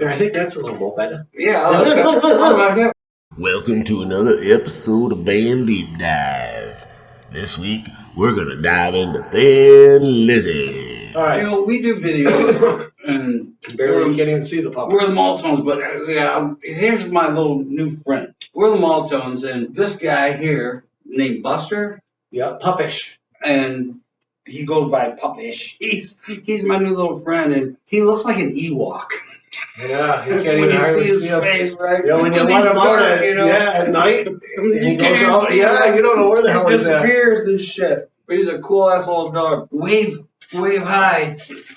I think that's a little moped. Yeah. Welcome to another episode of Band Deep Dive. This week, we're gonna dive into Thin Lizzy. All right. You know, we do videos and Barely you can't even see the puppet. we're the Malt-Tones, but yeah, here's my little new friend. We're the Malt-Tones, and this guy here named Buster, Yeah, puppish. and he goes by Puppish. He's my new little friend, and he looks like an Ewok. Yeah, you can't When even you hardly see his see him. face, right? Yeah, when you Because let he's him out dark, at night, and he goes can't out. see him. Yeah, you don't know where the hell He he's at. disappears and shit. But he's a cool ass little dog. Wave high.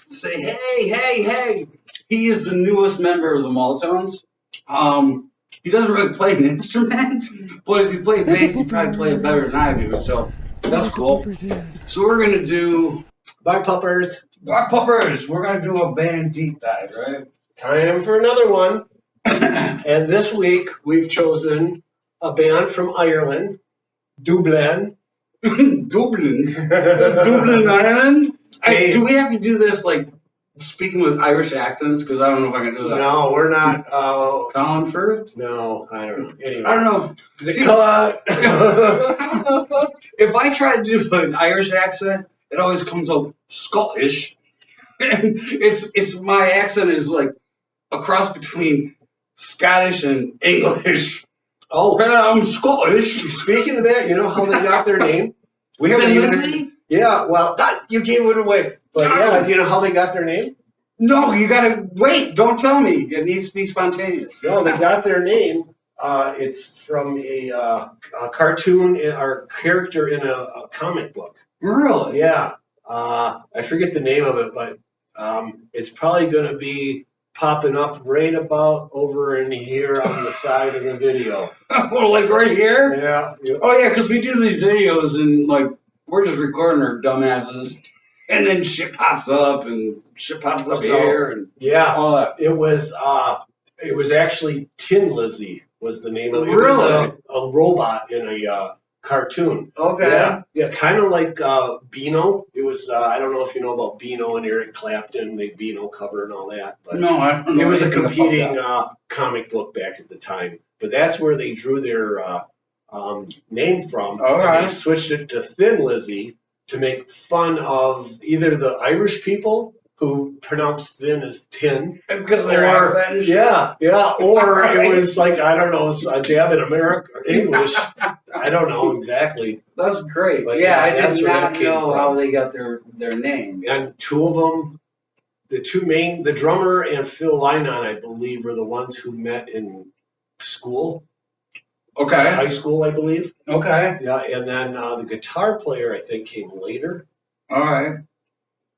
Say hey. He is the newest member of the Malt-Tones. He doesn't really play an instrument, but if you play bass, you probably play it better than I do. So that's cool. So we're gonna do Bye, puppers. Black Puppers. We're gonna do a band deep dive, right? Time for another one. And this week, we've chosen a band from Ireland, Dublin. Dublin, Ireland. Do we have to do this like speaking with Irish accents? Because I don't know if I can do that. No, we're not. Colin Firth? No, I don't know. Anyway. I don't know. See, Cut. if I try to do an Irish accent, it always comes out Scottish. And it's my accent is like a cross between Scottish and English. Oh, I'm Scottish. speaking of that, you know how they got their name? We haven't Thin even. Lizzy? Yeah, well, you gave it away. But yeah, you know how they got their name? No, you gotta wait. Don't tell me. It needs to be spontaneous. No, they got their name. It's from a cartoon or character in a comic book. Really? Yeah. I forget the name of it, but it's probably going to be popping up right about over in here on the side of the video. Well, like right here? Yeah. Oh yeah, because we do these videos and like we're just recording our dumbasses, and then shit pops up and shit pops up here and Yeah. all that. It was actually Thin Lizzy was the name of it. Really? It was a robot in a cartoon. Okay. Yeah, kind of like Beano. It was I don't know if you know about Beano and Eric Clapton, the Beano cover and all that. But No, I don't know. it was a anything about competing that. comic book back at the time. But that's where they drew their name from. All And right. they switched it to Thin Lizzy to make fun of either the Irish people who pronounced thin as tin. Because of their accent and shit. Yeah, or Right. it was like, I don't know, a jab at American English. I don't know exactly. That's great. But yeah, yeah, I that's did where not that came know from. how they got their name. And two of them, the drummer and Phil Lynott, I believe, were the ones who met in school, Okay. high school, I believe. Okay. Yeah, and then the guitar player, I think, came later. All right.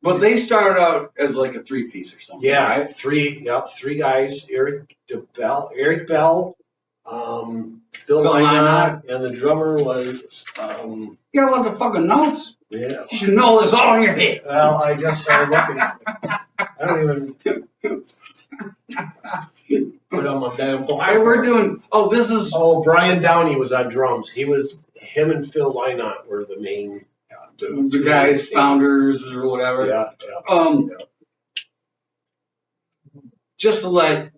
But they started out as like a 3-piece or something. Yeah, Right? three guys, Eric Bell, Phil Lynott. Lynott, and the drummer was, You got a lot of fucking notes. yeah. You should know this all in your head. Well, I just started looking. I don't even put on my damn All right, we're doing. Oh, this is. Oh, Brian Downey was on drums. Him and Phil Lynott were the main. The guys, founders or whatever. Yeah. Just to let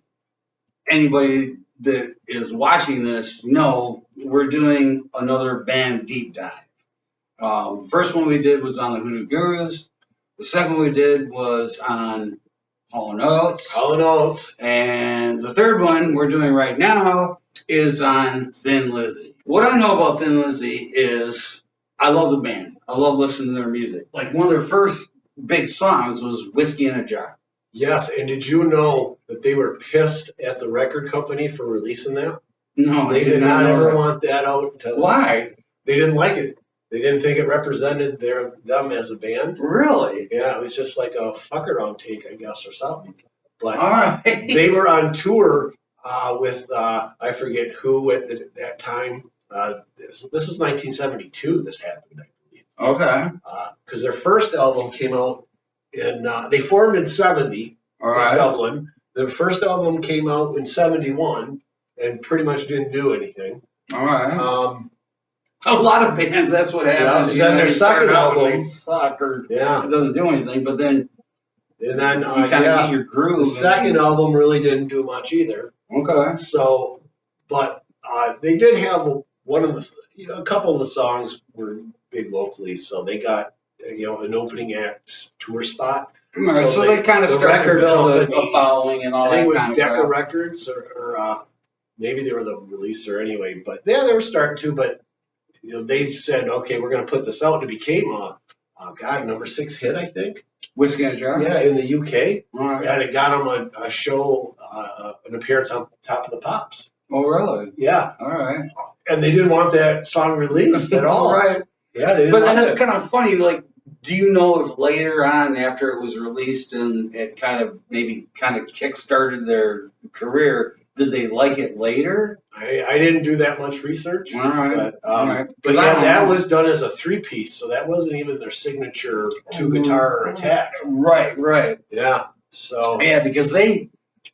anybody that is watching this know, we're doing another band deep dive. First one we did was on the Hoodoo Gurus. The second one we did was on Hall & Oates. Hall & Oates. And the third one we're doing right now is on Thin Lizzy. What I know about Thin Lizzy is I love the band. I love listening to their music. Like one of their first big songs was Whiskey in a Jar. Yes, and did you know that they were pissed at the record company for releasing that? No, They I did not not know ever that. want that out. Why? They didn't like it. They didn't think it represented them as a band. Really? Yeah, it was just like a fuck around take, I guess, or something. But All right. they were on tour with I forget who at that time. This is 1972. This happened, I believe, Okay. because their first album came out in. They formed in '70 All in right. Dublin. Their first album came out in '71 and pretty much didn't do anything. All right. A lot of bands, that's what happens. Yeah, then their they start second out and album- they suck or Yeah, it doesn't do anything, but then And then, You kind of get your groove. the second album really didn't do much either. Okay. So, but they did have a couple of the songs were big locally, so they got an opening act tour spot. All right, so they kind of started to build a following and all that. I think it was kind of Decca crap. Records, or maybe they were the releaser anyway. But yeah, they were starting to. But they said, okay, we're going to put this out. And it became number 6 hit, I think. Whiskey in a Jar. Yeah, in the UK, Right. and it got them a show, an appearance on Top of the Pops. Oh, really? Yeah, All right. and they didn't want that song released at all. Right. Yeah, they didn't. But want that's it. kind of funny. Like, do you know if later on, after it was released and it kind of kick-started their career, did they like it later? I didn't do that much research. All right. But, All right. but 'Cause I yeah, don't that know. was done as a 3-piece, so that wasn't even their signature 2-guitar attack. Right. Yeah. So, Yeah, because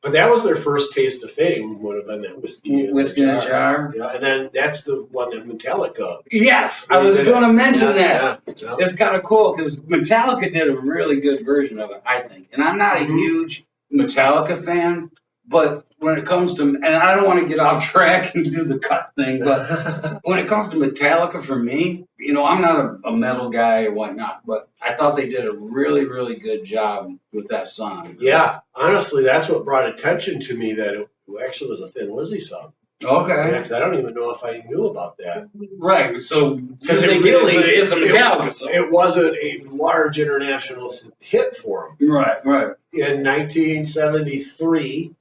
but that was their first taste of fame. Would have been that whiskey in Whiskey in a Jar. Yeah, and then that's the one that Metallica. Yes, I was going to mention that. Yeah. It's kind of cool because Metallica did a really good version of it, I think. And I'm not a huge Metallica fan, but when it comes to, and I don't want to get off track and do the cut thing, but when it comes to Metallica, for me, I'm not a metal guy or whatnot, but I thought they did a really, really good job with that song. Yeah, honestly, that's what brought attention to me that it actually was a Thin Lizzy song. Okay. Because I don't even know if I knew about that. Right. So Because it's a Metallica song. It wasn't a large international hit for them. Right. In 1973,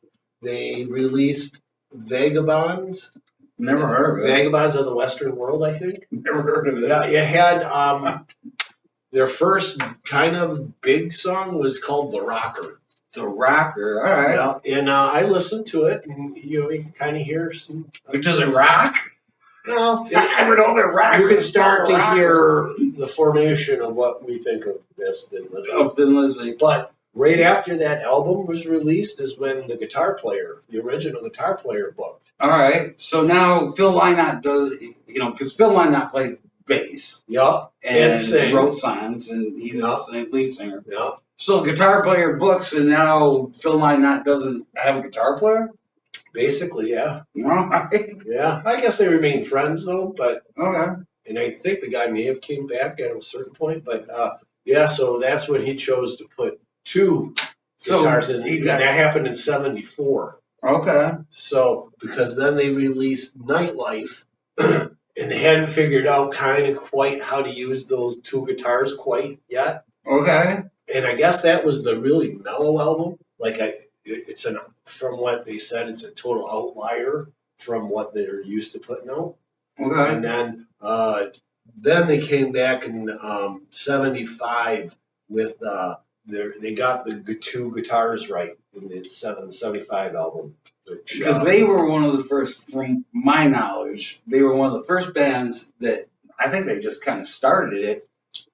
they released Vagabonds. Never heard of it. Vagabonds of the Western World, I think. Never heard of it. Yeah, it had their first kind of big song was called The Rocker. The Rocker. All right. Yeah, and I listened to it, and you can kind of hear some. Does it rock? Well, I never know that rock. you can start to hear the formation of what we think of this Thin Lizzy. Of Thin Lizzy. But right after that album was released is when the original guitar player, booked. All right. So now Phil Lynott does, because Phil Lynott played bass Yeah, and sing. wrote songs, and he's the lead singer. Yeah. So guitar player books, and now Phil Lynott doesn't have a guitar player? Basically, yeah. All right. Yeah. I guess they remain friends, though, but, Okay. and I think the guy may have came back at a certain point, but, yeah, so that's when he chose to put 2 guitars in. And that happened in 74. Okay. So, because then they released Nightlife, and they hadn't figured out kind of quite how to use those 2 guitars quite yet. Okay. And I guess that was the really mellow album. From what they said, it's a total outlier from what they're used to putting out. Okay. And then they came back in 75 with they got the 2 guitars right in the 75 album. Because they were one of the first, from my knowledge, they were one of the first bands that I think they just kind of started it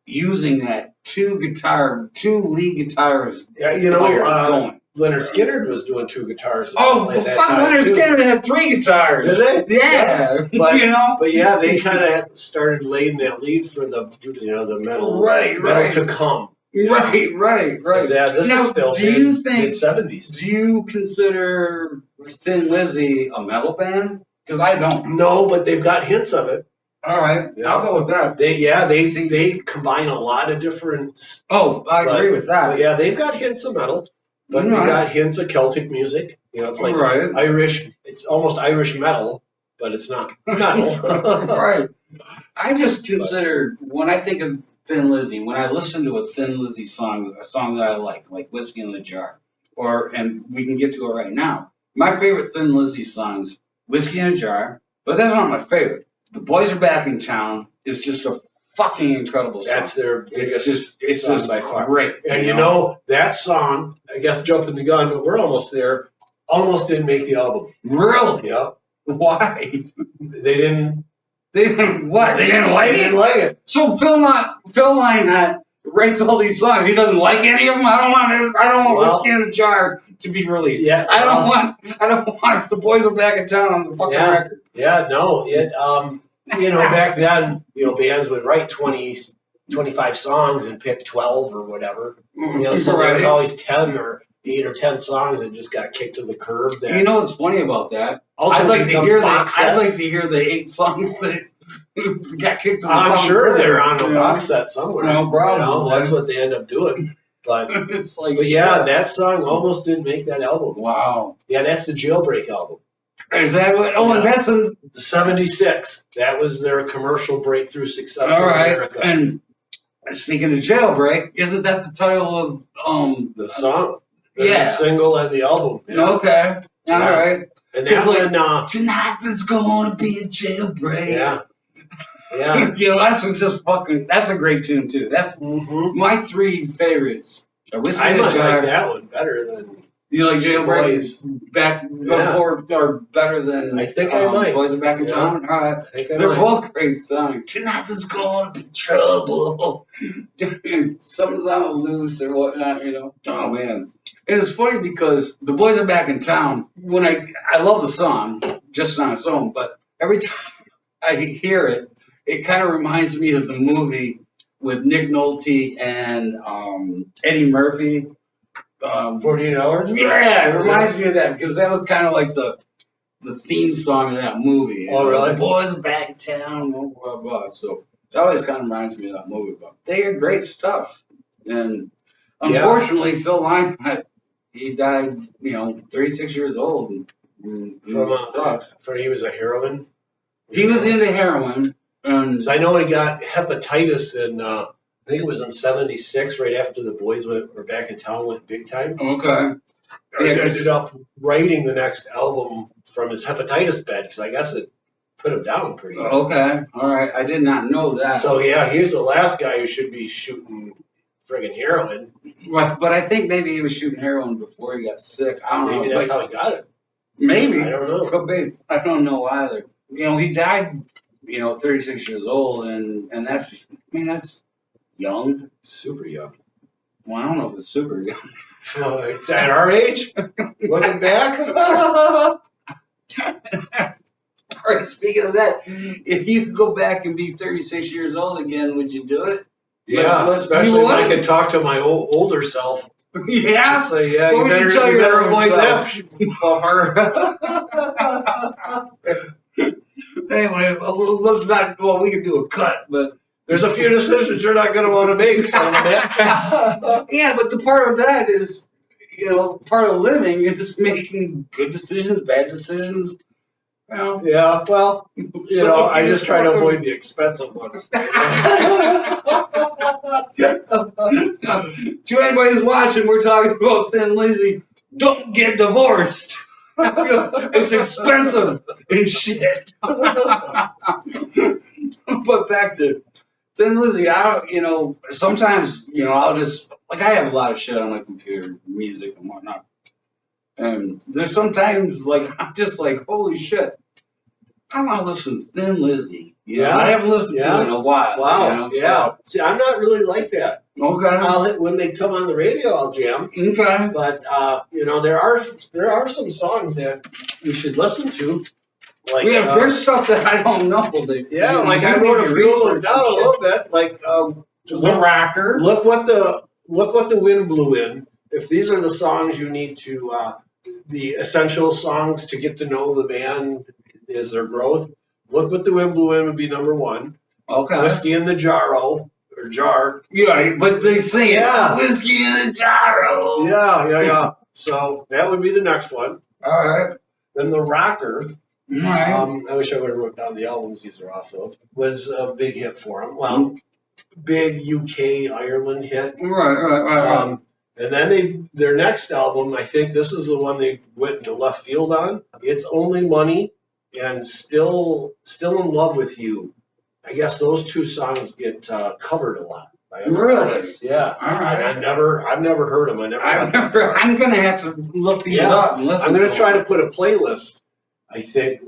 using that 2 lead guitars. Yeah, going. Leonard Skinner was doing 2 guitars. Oh, at that fuck! time, Leonard too. Skinner had 3 guitars. Did they? Yeah. But, But yeah, they kind of started laying that lead for the metal, Right. to come. Right. Yeah, this Now, is still do you think- mid-70s. Do you consider Thin Lizzy a metal band? Because I don't. No, but they've got hints of it. All right, Yeah. I'll go with that. They combine a lot of different. Oh, I agree with that. But yeah, they've got hints of metal, but they Right. got hints of Celtic music. It's like Right. Irish. It's almost Irish metal, but it's not metal. Right. I just consider, when I think of Thin Lizzy, when I listen to a Thin Lizzy song, a song that I like Whiskey in the Jar, and we can get to it right now. My favorite Thin Lizzy songs, Whiskey in a Jar, but that's not my favorite. The Boys Are Back in Town is just a fucking incredible song. That's their biggest it's song just by far. Great. And that song, I guess jumping the gun, but we're almost there, almost didn't make the album. Really? Yeah. Why? They didn't. They didn't what? They didn't like They it? didn't like it. So Phil Lynott writes all these songs. He doesn't like any of them. I don't want Whiskey in the Jar to be released. Yeah. I don't want the Boys Are Back in Town on the fucking record. Yeah, no. It back then, bands would write 20 25 songs and pick 12 or whatever. So Right. there's always 10 or 8 or 10 songs that just got kicked to the curb. That You know what's funny about that? ultimately I'd like to becomes hear box I'd sets. like to hear the 8 songs that got kicked to the I'm bottom sure further, they're on a you know? box set somewhere. No problem. That's what they end up doing. But It's like, yeah, shit. that song almost didn't make that album. Wow. Yeah, that's the Jailbreak album. Is that what? Oh, and Yeah. that's a. The 76. That was their commercial breakthrough success All in right. America. And speaking of Jailbreak, isn't that the title of The song. Yeah. The single and the album. Yeah. Okay. All right. And that's It's when, Tonight there's gonna be a jailbreak. yeah. Yeah. That's just fucking. That's a great tune too. That's Mm-hmm. my 3 favorites. Whiskey I in a might Jar. like that one better than You like Jailbreak? Boys. Back Yeah. before or better than I think I might. Boys Are Back in Yeah. Town? All right. I think I They're might. both great songs. Tonight there's gonna be trouble. Something's on loose or whatnot, Oh man. And it's funny because the Boys Are Back in Town, when I love the song, just on its own, but every time I hear it, it kind of reminds me of the movie with Nick Nolte and Eddie Murphy. 48 Hours? Yeah, it reminds me of that because that was kind of like the theme song of that movie. Oh, really? The Boys Are Back in Town, blah, blah, blah. So it always kind of reminds me of that movie. But they are great stuff. And unfortunately, Phil Lynott, he died, 36 years old. And He was a heroin. he was into heroin. And So I know he got hepatitis in, I think it was in 76, right after the Boys were Back in Town went big time. okay. He Yeah, 'cause- ended up writing the next album from his hepatitis bed because I guess it put him down pretty good. Okay. All right. I did not know that. So yeah, he's the last guy who should be shooting friggin' heroin. Right, but I think maybe he was shooting heroin before he got sick. I don't know. Maybe that's Like, how he got it. maybe. I don't know. Could be. I don't know either. He died, 36 years old, and that's, that's young. Super young. Well, I don't know if it's super young. At our age, looking back. All right, speaking of that, if you could go back and be 36 years old again, would you do it? Yeah, Like, especially you if I would? could talk to my older self. Yeah. Say, yeah, What you would you better, tell you your better older avoid that, fucker. Anyway, let's not. Well, we can do a cut, but There's a few decisions you're not going to want to make, son of a bitch. yeah, but the part of that is, part of living is making good decisions, bad decisions. Yeah, well, I just try to avoid the expensive ones. To anybody who's watching, we're talking about Thin Lizzy. Don't get divorced. It's expensive and shit. But back to Thin Lizzy, sometimes, I'll just, I have a lot of shit on my computer, music and whatnot. And there's sometimes, I'm just like, holy shit, I want to listen to Thin Lizzy. Yeah. I haven't listened to it in a while. Wow, yeah. See, I'm not really like that. Okay. When they come on the radio, I'll jam. Okay. But, there are some songs that you should listen to. Like, There's stuff that I don't know. I wrote a few of them down a little bit. The Rocker. Look what the wind blew in. If these are the songs you need to, the essential songs to get to know the band as their growth, Look What the Wind Blew In would be number 1. Okay. Whiskey in the Jar. Yeah, but they sing Yeah. Whiskey in a Jar. Yeah. So that would be the next one. All right. Then the Rocker. All right. I wish I would have wrote down the albums these are off of. Was a big hit for him. Well, big UK Ireland hit. Right. And then their next album, I think this is the one they went into left field on. It's Only Money and Still in Love with You. I guess those 2 songs get covered a lot. Really? Yeah. All right. And I've never heard them. I'm gonna have to look these up and listen. I'm gonna to try them. to put a playlist. I think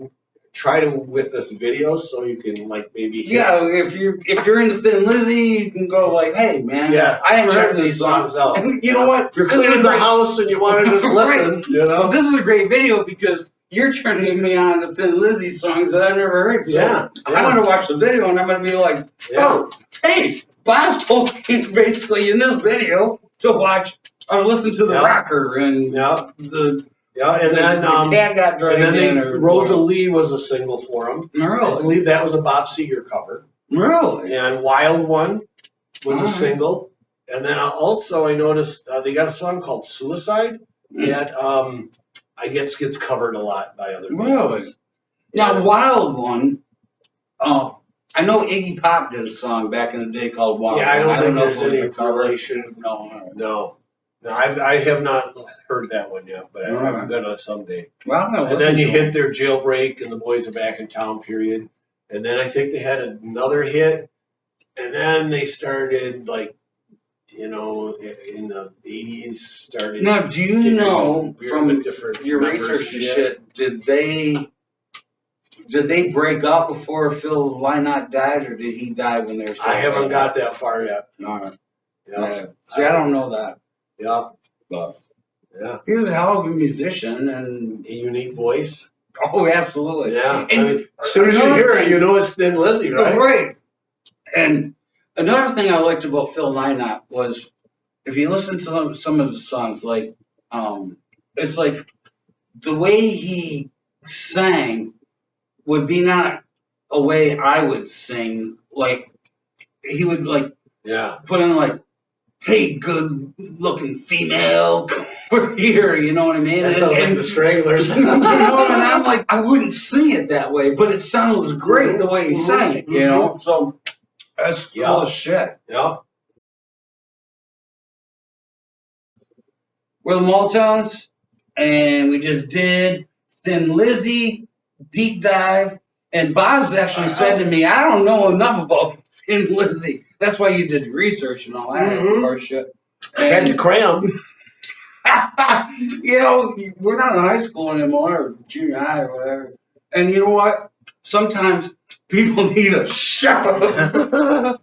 with this video so you can maybe hit. Yeah, if you're into Thin Lizzy, you can go hey man, I haven't check heard this these songs out. And you know what? If you're cleaning the house and you want to just listen, This is a great video because you're turning me on to Thin Lizzy songs that I've never heard. So Yeah. I'm gonna watch the video and I'm gonna be like, oh, hey, Boz told me basically in this video to watch or listen to the Yeah. rocker and Yeah, the yeah, and then the cat got dragged and then in. Or Rosa Lee was a single for him. I Really? believe that was a Bob Seger cover. Really? And Wild One was a Alright. single. And then also I noticed they got a song called Suicide that I guess gets covered a lot by other Really? bands. Now, Wild One, I know Iggy Pop did a song back in the day called Wild Yeah, I One. don't think know if there's it was any a cover. relation. No. No, I have not heard that one yet, but I'm Alright. gonna someday. Well, I'm gonna And then listen you to hit their Jailbreak and the Boys Are Back in Town period. And then I think they had another hit. And then they started like, in the 80s started. Now, do you getting know weird from with different your members research and and shit, did they break up before Phil Lynott died, or did he die when they were still I haven't together? got that far yet. All right. Yeah. Yeah. See, I don't know that. Yeah. But Yeah. he was a hell of a musician, and A unique voice. oh, absolutely. Yeah. And I mean, as soon as you hear it, you know it's Thin Lizzy, right? Right. And another thing I liked about Phil Lynott was if you listen to some of the songs, like it's like the way he sang would be not a way I would sing. Like he would like Yeah. put in like, "Hey, good looking female, come over here," you know what I mean? That sounds like the Stranglers. You know, and I'm like, I wouldn't sing it that way, but it sounds great the way he sang it, you know? So that's cool as shit. Yeah. We're the Malt-Tones, and we just did Thin Lizzy, Deep Dive, and Boz actually said to me, I don't know enough about Thin Lizzy. That's why you did research and all that or shit. I had to cram. You know, we're not in high school anymore, or junior high or whatever. And you know what? Sometimes people need a shove.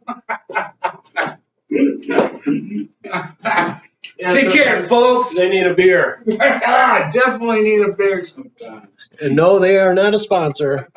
Take care, folks. They need a beer. Definitely need a beer sometimes. And no, they are not a sponsor.